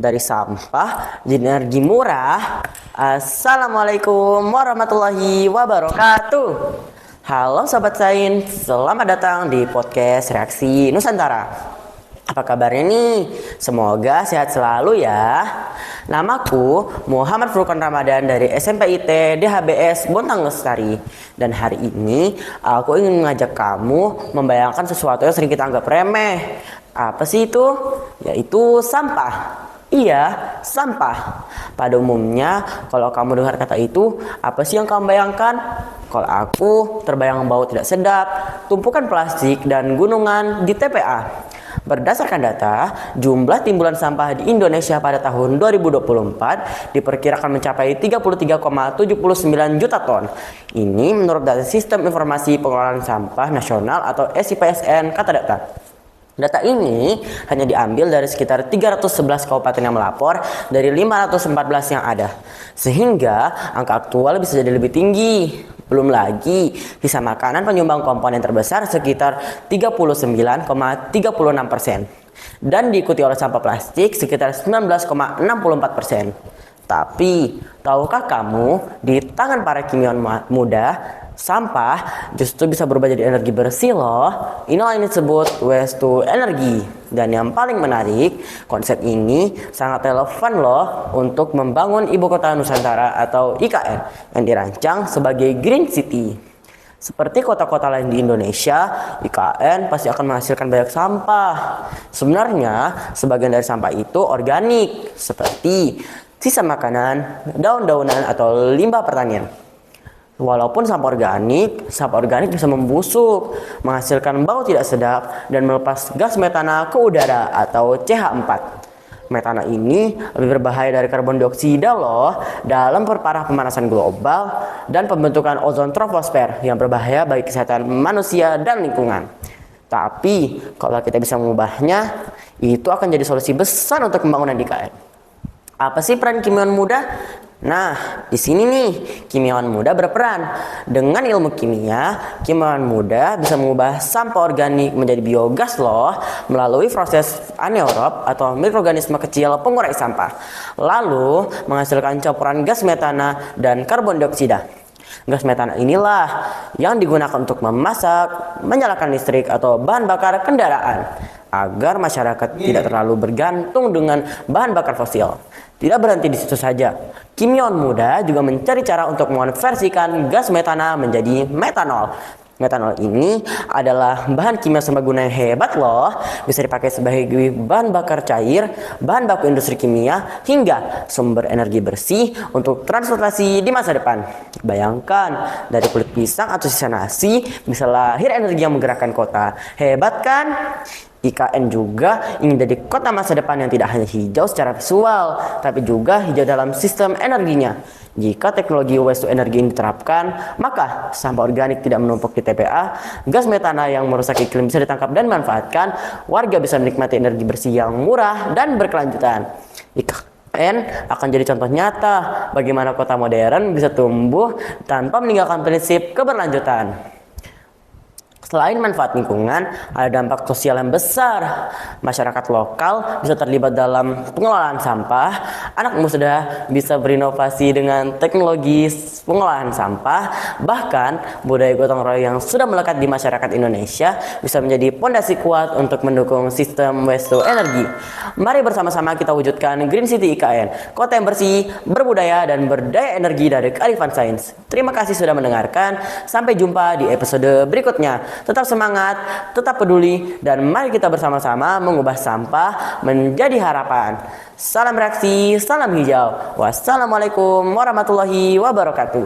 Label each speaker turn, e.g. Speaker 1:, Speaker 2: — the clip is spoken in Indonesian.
Speaker 1: Dari sampah jadi energi murah. Assalamualaikum warahmatullahi wabarakatuh. Halo Sobat Sains, selamat datang di podcast Reaksi Nusantara. Apa kabarnya nih? Semoga sehat selalu ya. Namaku Muhammad Furqan Ramadan dari SMP IT DHBS Bontang Lestari. Dan hari ini aku ingin mengajak kamu membayangkan sesuatu yang sering kita anggap remeh. Apa sih itu? Yaitu sampah. Iya, sampah. Pada umumnya, kalau kamu dengar kata itu, apa sih yang kamu bayangkan? Kalau aku, terbayang bau tidak sedap, tumpukan plastik, dan gunungan di TPA. Berdasarkan data, jumlah timbulan sampah di Indonesia pada tahun 2024 diperkirakan mencapai 33,79 juta ton. Ini menurut data Sistem Informasi Pengelolaan Sampah Nasional atau SIPSN kata data. Data ini hanya diambil dari sekitar 311 kabupaten yang melapor dari 514 yang ada. Sehingga angka aktual bisa jadi lebih tinggi. Belum lagi, sisa makanan penyumbang komponen terbesar sekitar 39,36%. Dan diikuti oleh sampah plastik sekitar 19,64%. Tapi, tahukah kamu di tangan para kimia muda, sampah justru bisa berubah jadi energi bersih loh. Inilah yang disebut waste to energy. Dan yang paling menarik, konsep ini sangat relevan loh untuk membangun Ibu Kota Nusantara atau IKN yang dirancang sebagai Green City. Seperti kota-kota lain di Indonesia, IKN pasti akan menghasilkan banyak sampah. Sebenarnya, sebagian dari sampah itu organik, seperti sisa makanan, daun-daunan, atau limbah pertanian. Walaupun sampah organik bisa membusuk, menghasilkan bau tidak sedap, dan melepas gas metana ke udara atau CH4. Metana ini lebih berbahaya dari karbon dioksida loh dalam memperparah pemanasan global dan pembentukan ozon troposfer yang berbahaya bagi kesehatan manusia dan lingkungan. Tapi kalau kita bisa mengubahnya, itu akan jadi solusi besar untuk pembangunan IKN. Apa sih peran kimia muda? Nah, di sini nih, kimia muda berperan. Dengan ilmu kimia, kimia muda bisa mengubah sampah organik menjadi biogas loh melalui proses anaerob atau mikroorganisme kecil pengurai sampah. Lalu, menghasilkan campuran gas metana dan karbon dioksida. Gas metana inilah yang digunakan untuk memasak, menyalakan listrik atau bahan bakar kendaraan agar masyarakat tidak terlalu bergantung dengan bahan bakar fosil. Tidak berhenti di situ saja, Kimia muda juga mencari cara untuk mengonversikan gas metana menjadi metanol. Metanol ini adalah bahan kimia serbaguna yang hebat loh. Bisa dipakai sebagai bahan bakar cair, bahan baku industri kimia, hingga sumber energi bersih untuk transportasi di masa depan. Bayangkan, dari kulit pisang atau sisa nasi bisa lahir energi yang menggerakkan kota. Hebat kan? IKN juga ingin jadi kota masa depan yang tidak hanya hijau secara visual, tapi juga hijau dalam sistem energinya. Jika teknologi waste to energy ini diterapkan, maka sampah organik tidak menumpuk di TPA, gas metana yang merusak iklim bisa ditangkap dan dimanfaatkan, warga bisa menikmati energi bersih yang murah dan berkelanjutan. IKN akan jadi contoh nyata bagaimana kota modern bisa tumbuh tanpa meninggalkan prinsip keberlanjutan. Selain manfaat lingkungan, ada dampak sosial yang besar. Masyarakat lokal bisa terlibat dalam pengelolaan sampah. Anak muda bisa berinovasi dengan teknologi pengolahan sampah. Bahkan, budaya gotong royong yang sudah melekat di masyarakat Indonesia bisa menjadi fondasi kuat untuk mendukung sistem waste to energy. Mari bersama-sama kita wujudkan Green City IKN, kota yang bersih, berbudaya, dan berdaya energi dari kearifan sains. Terima kasih sudah mendengarkan. Sampai jumpa di episode berikutnya. Tetap semangat, tetap peduli, dan mari kita bersama-sama mengubah sampah menjadi harapan. Salam reaksi, salam hijau. Wassalamualaikum warahmatullahi wabarakatuh.